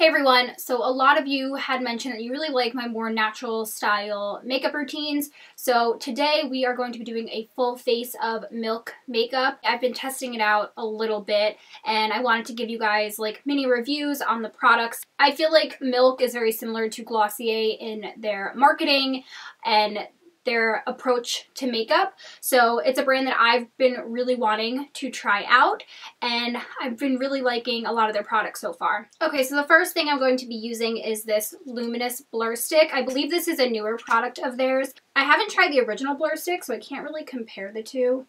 Hey everyone, so a lot of you had mentioned that you really like my more natural style makeup routines. So today we are going to be doing a full face of Milk makeup. I've been testing it out a little bit and I wanted to give you guys like mini reviews on the products. I feel like Milk is very similar to Glossier in their marketing and their approach to makeup. So it's a brand that I've been really wanting to try out and I've been really liking a lot of their products so far. Okay, so the first thing I'm going to be using is this Luminous blur stick. I believe this is a newer product of theirs. I haven't tried the original blur stick, so I can't really compare the two.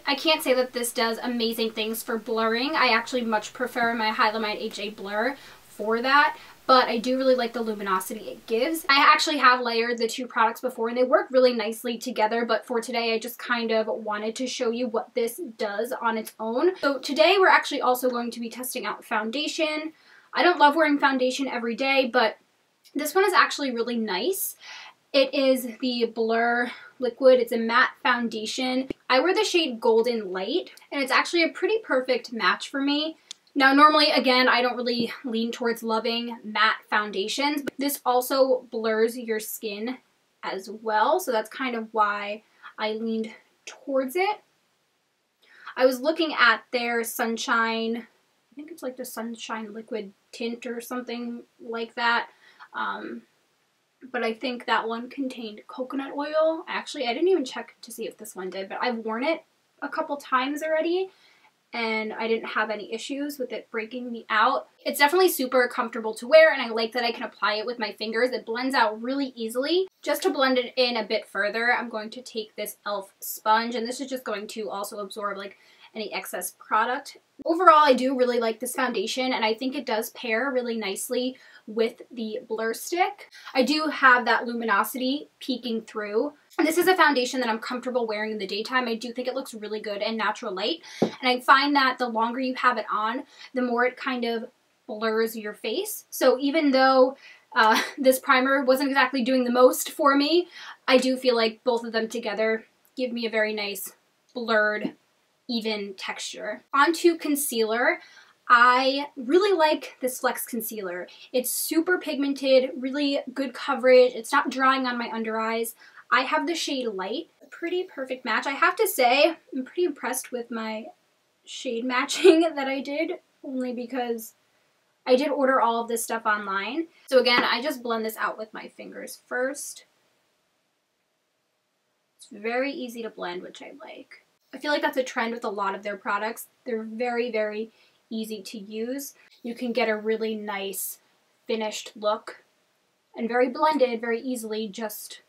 I can't say that this does amazing things for blurring. I actually much prefer my Highlight HA blur for that, but I do really like the luminosity it gives. I actually have layered the two products before and they work really nicely together, but for today I just kind of wanted to show you what this does on its own. So today we're actually also going to be testing out foundation. I don't love wearing foundation every day, but this one is actually really nice. It is the Blur Liquid. It's a matte foundation. I wear the shade Golden Light and it's actually a pretty perfect match for me. Now normally, again, I don't really lean towards loving matte foundations, but this also blurs your skin as well, so that's kind of why I leaned towards it. I was looking at their Sunshine, I think it's like the Sunshine Liquid Tint or something like that, but I think that one contained coconut oil. Actually, I didn't even check to see if this one did, but I've worn it a couple times already and I didn't have any issues with it breaking me out. It's definitely super comfortable to wear and I like that I can apply it with my fingers. It blends out really easily. Just to blend it in a bit further, I'm going to take this e.l.f. sponge and this is just going to also absorb like any excess product. Overall, I do really like this foundation and I think it does pair really nicely with the blur stick. I do have that luminosity peeking through. And this is a foundation that I'm comfortable wearing in the daytime. I do think it looks really good in natural light. And I find that the longer you have it on, the more it kind of blurs your face. So even though this primer wasn't exactly doing the most for me, I do feel like both of them together give me a very nice blurred, even texture. Onto concealer. I really like this Flex concealer. It's super pigmented, really good coverage. It's not drying on my under eyes. I have the shade Light, a pretty perfect match. I have to say, I'm pretty impressed with my shade matching that I did, only because I did order all of this stuff online. So again, I just blend this out with my fingers first. It's very easy to blend, which I like. I feel like that's a trend with a lot of their products. They're very, very easy to use. You can get a really nice finished look and very blended very easily just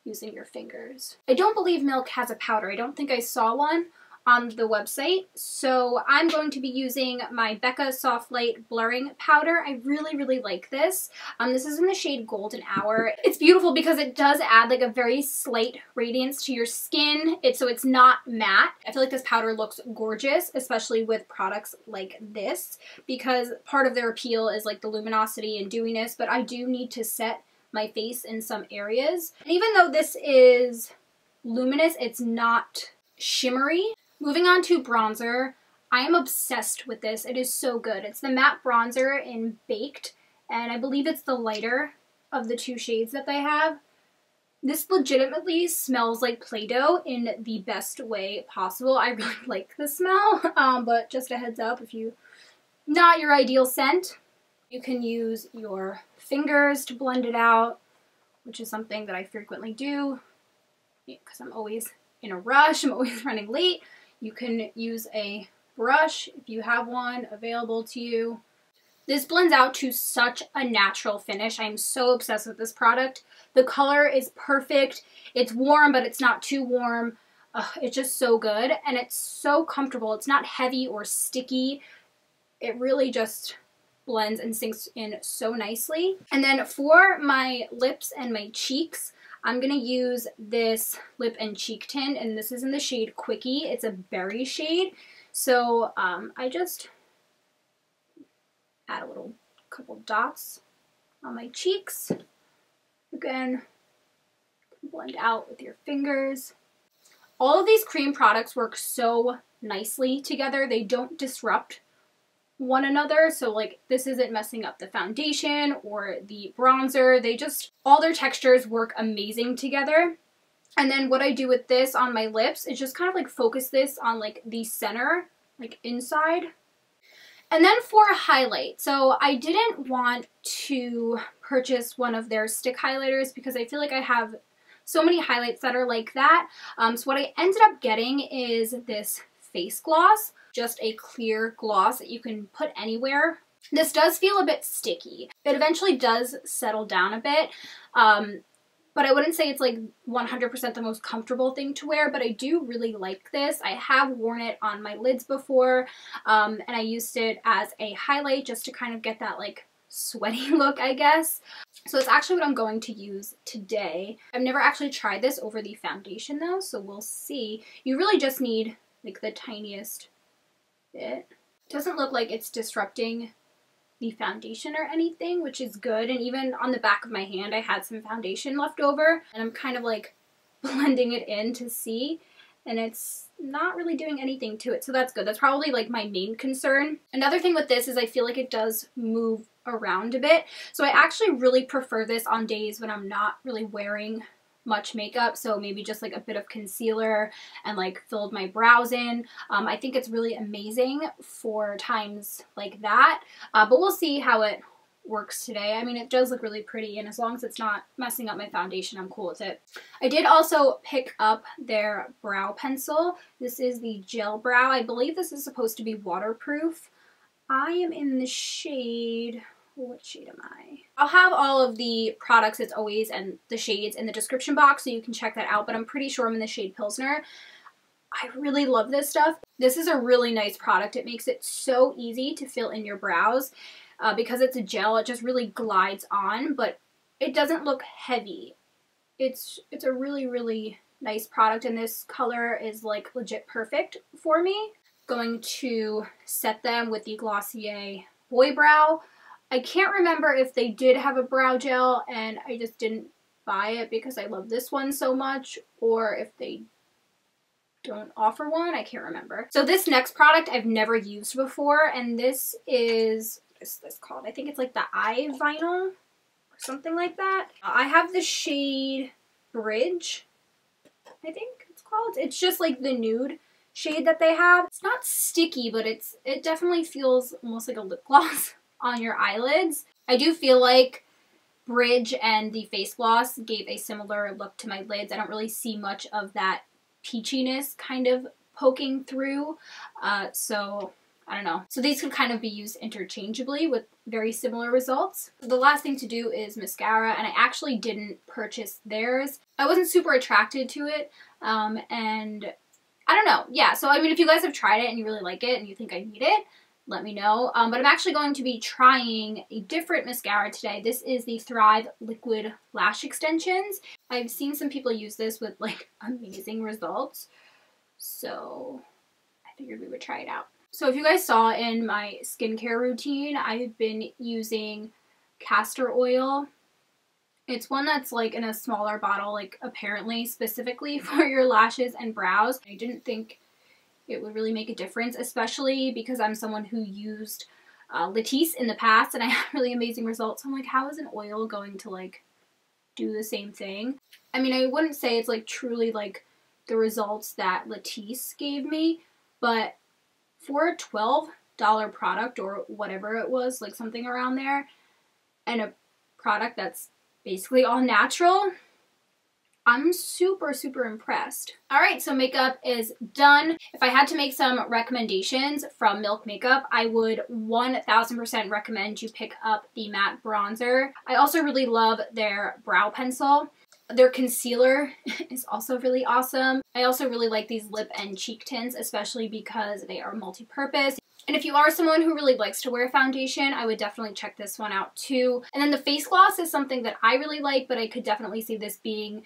using your fingers. I don't believe Milk has a powder. I don't think I saw one on the website. So I'm going to be using my Becca Soft Light Blurring Powder. I really, really like this. This is in the shade Golden Hour. It's beautiful because it does add like a very slight radiance to your skin. So it's not matte. I feel like this powder looks gorgeous, especially with products like this, because part of their appeal is like the luminosity and dewiness, but I do need to set my face in some areas. And even though this is luminous, it's not shimmery. Moving on to bronzer, I am obsessed with this. It is so good. It's the matte bronzer in Baked, and I believe it's the lighter of the two shades that they have. This legitimately smells like Play-Doh in the best way possible. I really like the smell, but just a heads up, if you not your ideal scent, you can use your fingers to blend it out, which is something that I frequently do because I'm always in a rush, I'm always running late. You can use a brush if you have one available to you. This blends out to such a natural finish. I'm so obsessed with this product. The color is perfect. It's warm, but it's not too warm. It's just so good, and it's so comfortable. It's not heavy or sticky. It really just blends and sinks in so nicely. And then for my lips and my cheeks, I'm going to use this lip and cheek tint, and this is in the shade Quickie. It's a berry shade. So I just add a couple dots on my cheeks. Again, blend out with your fingers. All of these cream products work so nicely together. They don't disrupt one another. So like this isn't messing up the foundation or the bronzer. They just, all their textures work amazing together. And then what I do with this on my lips is just kind of like focus this on like the center, like inside. And then for a highlight, so I didn't want to purchase one of their stick highlighters because I feel like I have so many highlights that are like that. So what I ended up getting is this face gloss, just a clear gloss that you can put anywhere. This does feel a bit sticky. It eventually does settle down a bit. But I wouldn't say it's like 100% the most comfortable thing to wear, but I do really like this. I have worn it on my lids before, and I used it as a highlight just to kind of get that like sweaty look, I guess. So it's actually what I'm going to use today. I've never actually tried this over the foundation though, so we'll see. You really just need like the tiniest bit. It doesn't look like it's disrupting the foundation or anything, which is good. And even on the back of my hand I had some foundation left over, and I'm kind of like blending it in to see, and it's not really doing anything to it, so that's good. That's probably like my main concern. Another thing with this is I feel like it does move around a bit, so I actually really prefer this on days when I'm not really wearing much makeup, so maybe just like a bit of concealer and like filled my brows in. I think it's really amazing for times like that, but we'll see how it works today. I mean, it does look really pretty, and as long as it's not messing up my foundation, I'm cool with it. I did also pick up their brow pencil. This is the Gel Brow. I believe this is supposed to be waterproof. I am in the shade, what shade am I? I'll have all of the products as always and the shades in the description box so you can check that out, but I'm pretty sure I'm in the shade Pilsner. I really love this stuff. This is a really nice product. It makes it so easy to fill in your brows. Because it's a gel, it just really glides on, but it doesn't look heavy. It's a really, really nice product, and this color is like legit perfect for me. Going to set them with the Glossier Boy Brow. I can't remember if they did have a brow gel and I just didn't buy it because I love this one so much, or if they don't offer one. I can't remember. So this next product I've never used before, and this is, what is this called? I think it's like the eye vinyl or something like that. I have the shade Bridge, I think it's called. It's just like the nude shade that they have. It's not sticky, but it definitely feels almost like a lip gloss on your eyelids. I do feel like Bridge and the face gloss gave a similar look to my lids. I don't really see much of that peachiness kind of poking through, so I don't know. So these could kind of be used interchangeably with very similar results. The last thing to do is mascara, and I actually didn't purchase theirs. I wasn't super attracted to it, and I don't know. Yeah, so I mean, if you guys have tried it and you really like it and you think I need it, let me know. But I'm actually going to be trying a different mascara today. This is the Thrive Liquid Lash Extensions. I've seen some people use this with like amazing results, so I figured we would try it out. So if you guys saw in my skincare routine, I've been using castor oil. It's one that's like in a smaller bottle, like apparently specifically for your lashes and brows. I didn't think it would really make a difference, especially because I'm someone who used Latisse in the past and I had really amazing results. I'm like, how is an oil going to like do the same thing? I mean, I wouldn't say it's like truly like the results that Latisse gave me, but for a $12 product or whatever it was, like something around there, and a product that's basically all natural, I'm super, super impressed. Alright, so makeup is done. If I had to make some recommendations from Milk Makeup, I would 1000% recommend you pick up the matte bronzer. I also really love their brow pencil. Their concealer is also really awesome. I also really like these lip and cheek tints, especially because they are multi-purpose. And if you are someone who really likes to wear foundation, I would definitely check this one out too. And then the face gloss is something that I really like, but I could definitely see this being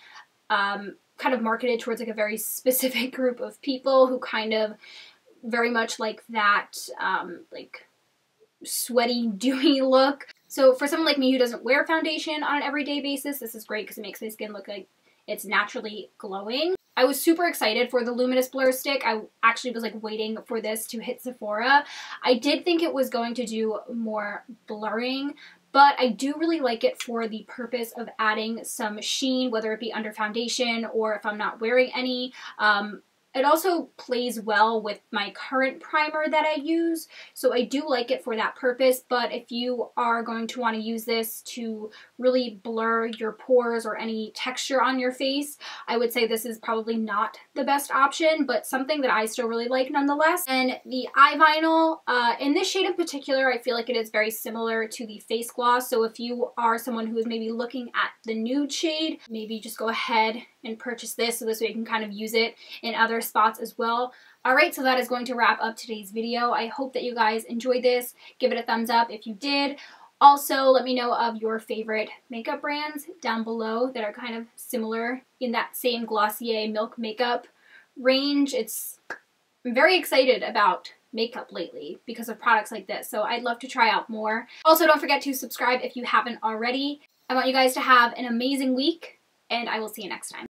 kind of marketed towards like a very specific group of people who kind of very much like that like sweaty, dewy look. So for someone like me who doesn't wear foundation on an everyday basis, this is great because it makes my skin look like it's naturally glowing. I was super excited for the Luminous Blur Stick. I actually was like waiting for this to hit Sephora. I did think it was going to do more blurring, but I do really like it for the purpose of adding some sheen, whether it be under foundation or if I'm not wearing any. It also plays well with my current primer that I use, so I do like it for that purpose, but if you are going to want to use this to really blur your pores or any texture on your face, I would say this is probably not the best option, but something that I still really like nonetheless. And the eye vinyl, in this shade in particular, I feel like it is very similar to the face gloss, so if you are someone who is maybe looking at the nude shade, maybe just go ahead and purchase this so this way you can kind of use it in other spots as well. Alright, so that is going to wrap up today's video. I hope that you guys enjoyed this. Give it a thumbs up if you did. Also, let me know of your favorite makeup brands down below that are kind of similar in that same Glossier Milk makeup range. I'm very excited about makeup lately because of products like this, so I'd love to try out more. Also, don't forget to subscribe if you haven't already. I want you guys to have an amazing week, and I will see you next time.